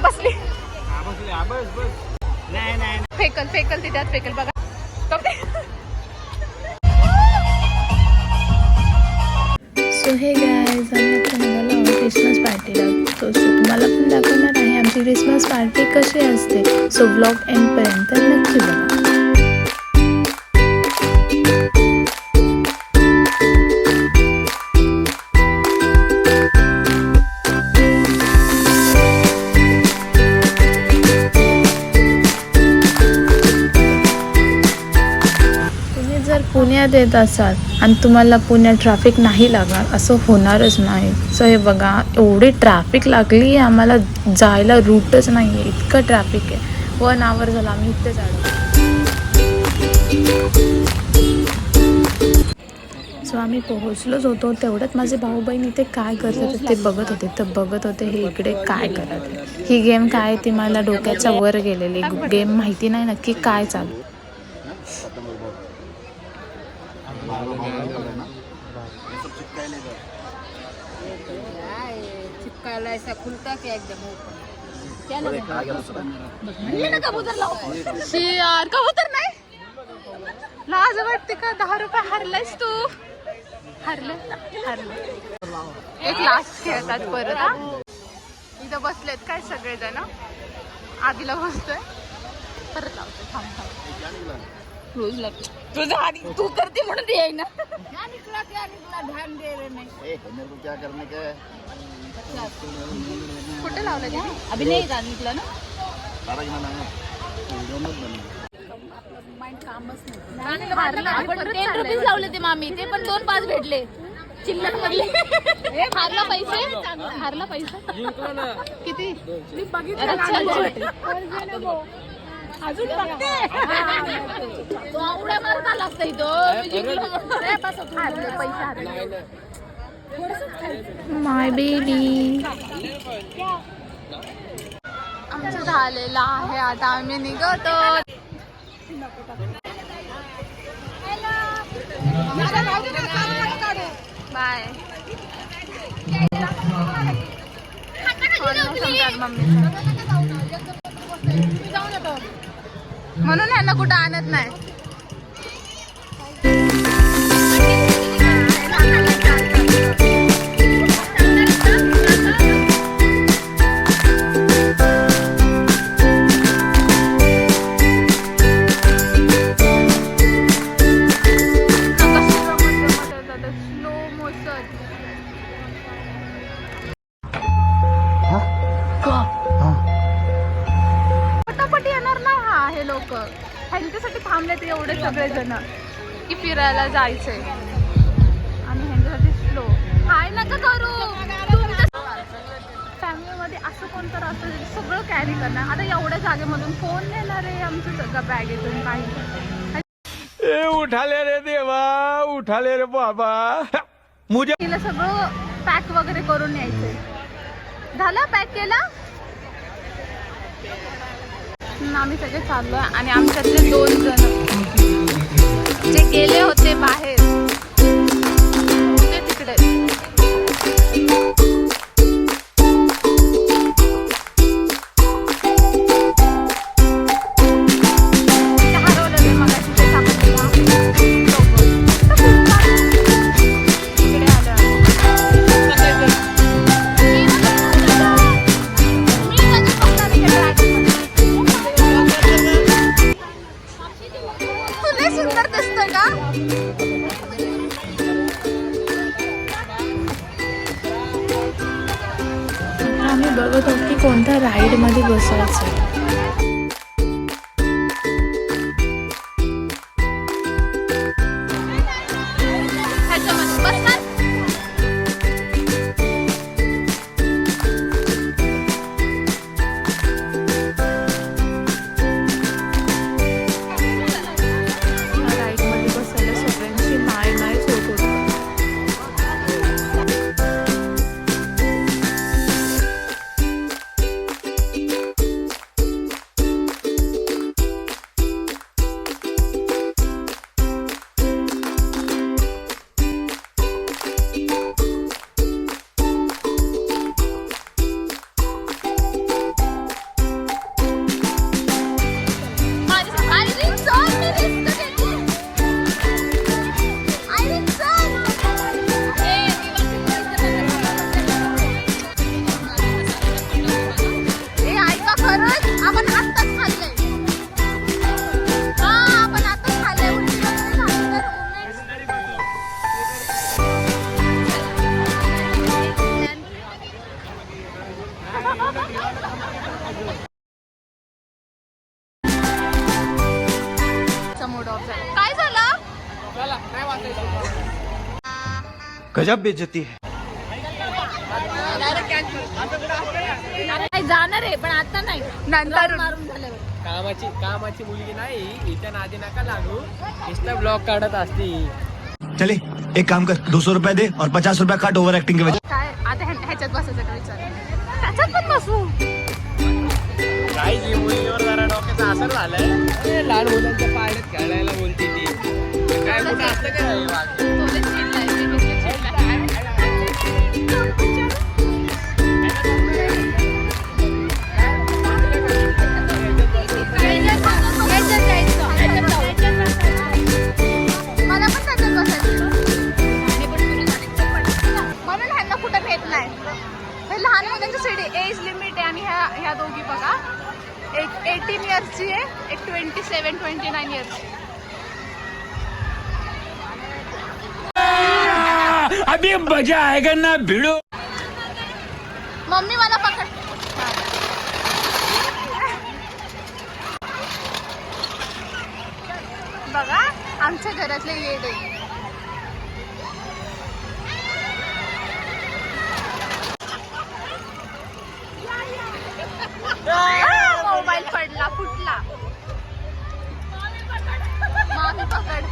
बसली फेकल फेकल ती त्यात फेकल बघा. सो हे गाईज, आम्ही आता निघालो क्रिसमस पार्टीला. तो तुम्हाला पण दाखवणार आहे आमची क्रिसमस पार्टी कशी असते. सो व्लॉग एंडपर्यंत नक्की बघा. पुण्यात येत असाल आणि तुम्हाला पुण्यात ट्रॅफिक नाही लागणार असं होणारच नाही. सो हे बघा, एवढी ट्रॅफिक लागली, आम्हाला जायला रूटच नाही आहे, इतकं ट्रॅफिक आहे. 1 आवर झाला आम्ही इथेच आलो. सो आम्ही पोहोचलोच होतो. तेवढ्यात माझे भाऊ बहीण इथे काय करत होते ते बघत होते. तर बघत होते हे इकडे काय करत आहे. ही गेम काय ती मला डोक्याच्या वर गेलेली गेम, माहिती नाही नक्की काय चालू. चिपकायला ऐसा खुलता क्या एकदम यार कबूतर नाही, लाज वाटते का? 10 रुपये हरलायस तू. हरले एक लास्ट खेळतात परत. हा इथं बसलेत काय सगळेजण. आधीला बसतोय परत लावतोय. थांब रोज लागतो तुझं आणि तू करते म्हणून ये ना. क्या निकला ध्यान दे रहे नहीं. मेरे को क्या करने का है. कुठे लावलं ते? अभी नहीं था निकला ना. माइंड कामच नाही. 10 रुपीज लावले ते मामी, ते पण 2-5 भेटले चिल्लर मधले. हारला पैसे किती मी बघितलं. अजून बघते तो आवड्या मारता लागतं इथं. मी जिंकलो हारले पैसे हारले. माय बेबी. आमचं झालेलं आहे, आता आम्ही निघतो. बाय. म्हणून ह्यांना कुठं आणत नाही. ह्यांच्यासाठी थांबले ते एवढे सगळे जण की फिरायला जायचंय आणि ह्यांच्यासाठी स्लो. हाय नका करू. तुमच्या फॅमिलीमध्ये असं कोणतं असतं सगळं कॅरी करणार. आता एवढ्या जागेमधून कोण नेणार आहे आमचं सगळं बॅगेतून काही. उठाले रे देवा, उठाले रे बाबा. तिला सगळं पॅक वगैरे करून यायचंय. झालं पॅक केलं. आम्ही सगळे चाललोय आणि आमच्यातले 2 जण जे गेले होते बाहेर ते तिकडे. हरवलं मग तिथे सुंदर दिसतोय का? आम्ही बघत होतो की कोणत्या राईडमध्ये बसायचं. गजब बेइज्जती है. जाणार आहे पण आता नाही, नंतर मारून झाल्यावर. कामाची मुलगी नाही, हिच्या नादी नका लागू. नुसतं ब्लॉग काढत असती. चले एक काम कर 200 रुपए दे और 50 रुपए काट ओवर एक्टिंग के वजह. काय आता ह्याच्यात बसायचं का विचार, त्याच्यात पण बसू. काही जी मुलीवर जरा डोक्याचा असर झालाय. लहान मुलांच्या पाळण्यात खेळायला बोलते ती. काय कुठं असतं का हे वाघ? थोडे चिडलाय, ते कसले चिडलाय. मला पण त्याच्यात बसायचं. म्हणून ह्यांना कुठं भेट नाही. हे लहान मुलांची सीडी एज लिमिट आहे आणि ह्या दोघी बघा, एक 18 इयर्सची आहे, एक 27-29 इयर्सची. अभी मजा आएगा ना भिड़ो. मम्मी मला पकड. बघा आमच्या घरातले येडे. मोबाईल पडला, फुटला. मामी पकड.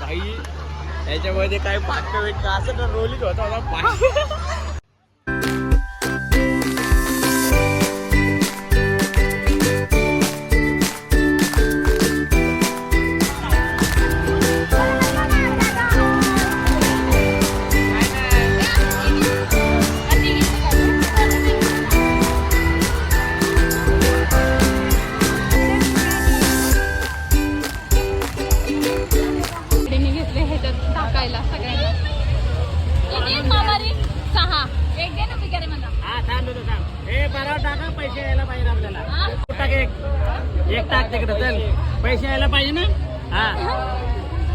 भाई याच्यामध्ये काय पाटका वेट असं तर रोलीच होता पाय. घेतले ह्याच्यात टाकायला सगळ्यांना. एक दे ना बिचारे मला. हा थांब देतो थांब. ए बराबर टाका, पैसे यायला पाहिजे आपल्याला. टाक एक टाक तिकडे. चल पैसे यायला पाहिजे ना. हा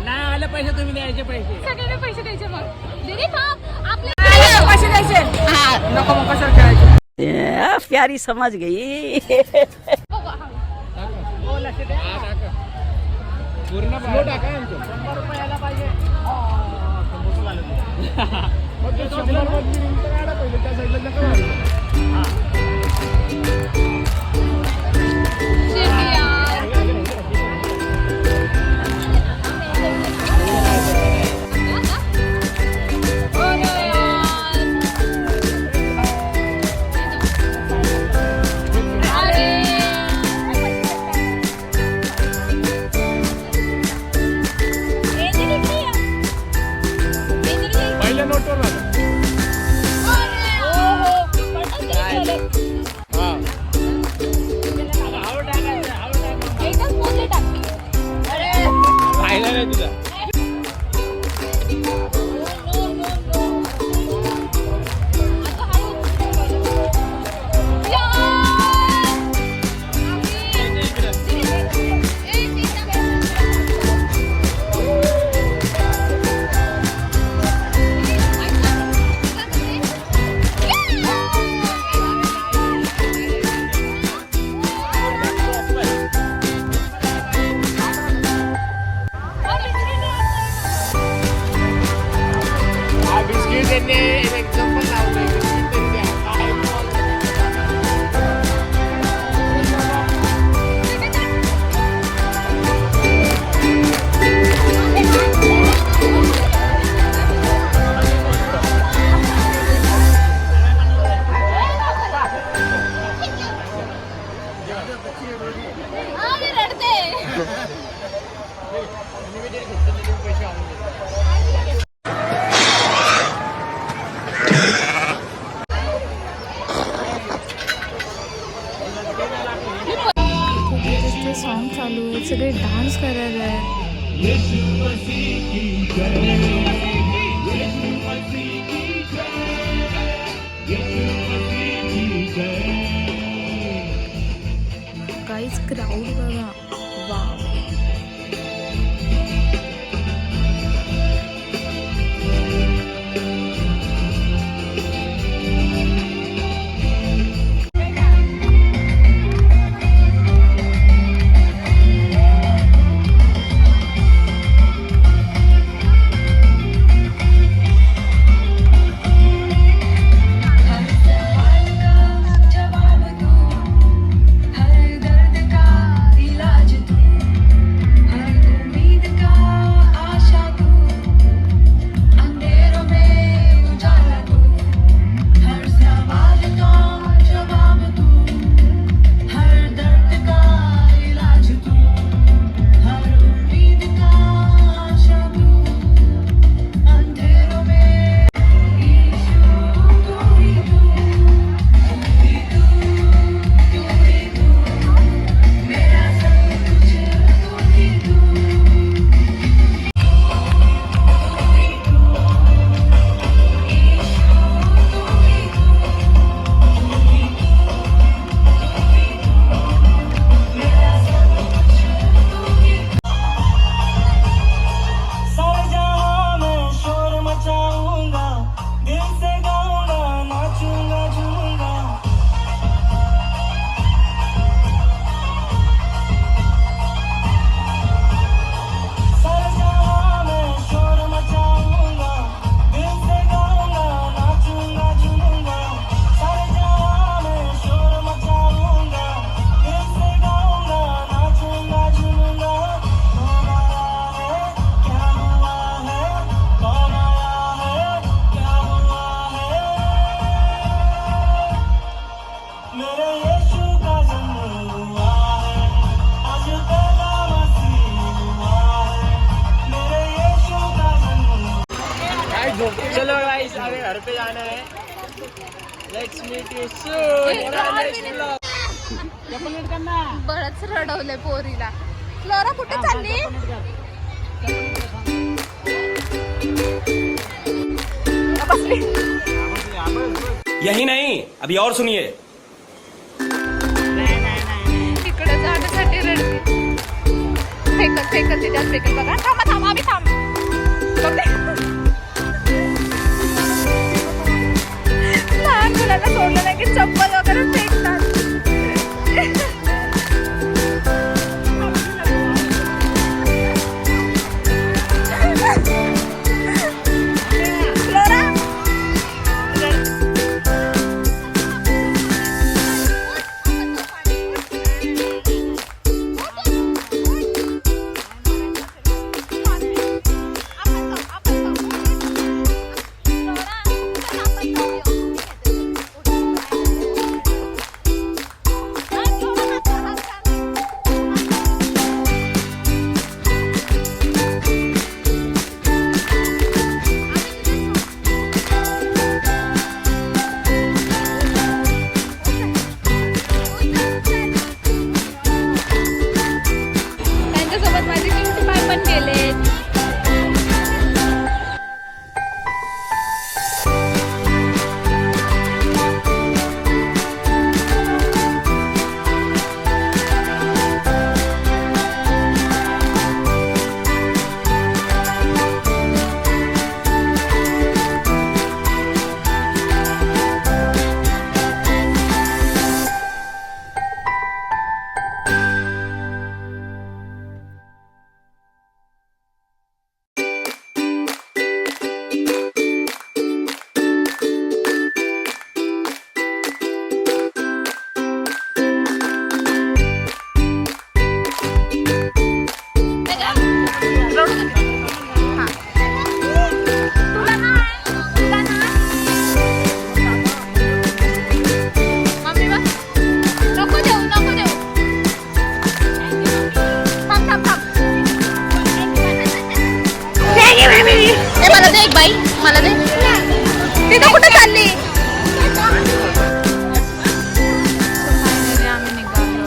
नाही आले पैसे तुम्ही द्यायचे पैसे. सगळ्यांना पैसे द्यायचे मग. दीदी थांब, आपले पैसे द्यायचे. नको मग कशाला खेळायचे. प्यारी समझ गई. पूर्ण स्लो टाका. 100 रुपये यायला पाहिजे. मग ते 100 मधली रिंग काढा पहिले, त्या साईडला नका घालू. पहिल्या नोटवर झालं. हा हळू टाकायचं, हळू टाकायचं. एकच मोठे टाक. पाहिलं नाही तुला. बिस्किट एक एक्झाम्पल लावलंय. बिस्किट तरी द्या. मी रडते. पैसे आणून दे. ते सॉन्ग चालू आहे, सगळे डान्स करायला आहे. काहीच क्राऊड बघा. वाव. बरंच रडवलंय पोरीला. फ्लोरा कुठे चालली? यही नहीं, अभी और सुनिए. तिकडे जाण्यासाठी रडते. फेकत तिच्यात फेकत बघा. थांबा आम्ही थांब. लहान मुलांना सोडलं नाही की चप्पल वगैरे फेकतात. फ्लोरा त्यांच्यासोबत माझे क्यूटी पाय पण गेलेत. मला दे एक बाई, मला दे. तिथं कुठे चालली? आम्ही निघालो.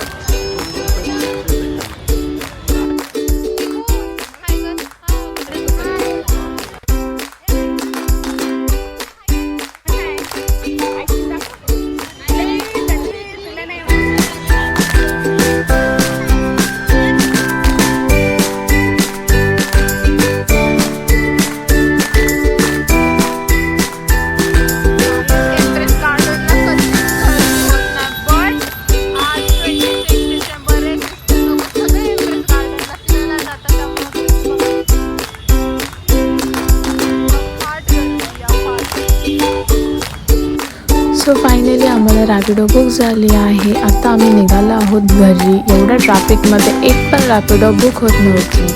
सो फायनली आम्हाला रॅपिडो बुक झाली आहे. आता आम्ही निघालो आहोत घरी. एवढ्या ट्रॅफिकमध्ये एक पण रॅपिडो बुक होत नव्हती.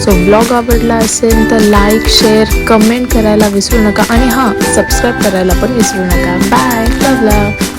सो ब्लॉग आवडला असेल तर लाईक, शेअर, कमेंट करायला विसरू नका आणि हां, सबस्क्राईब करायला पण विसरू नका. बाय, लव.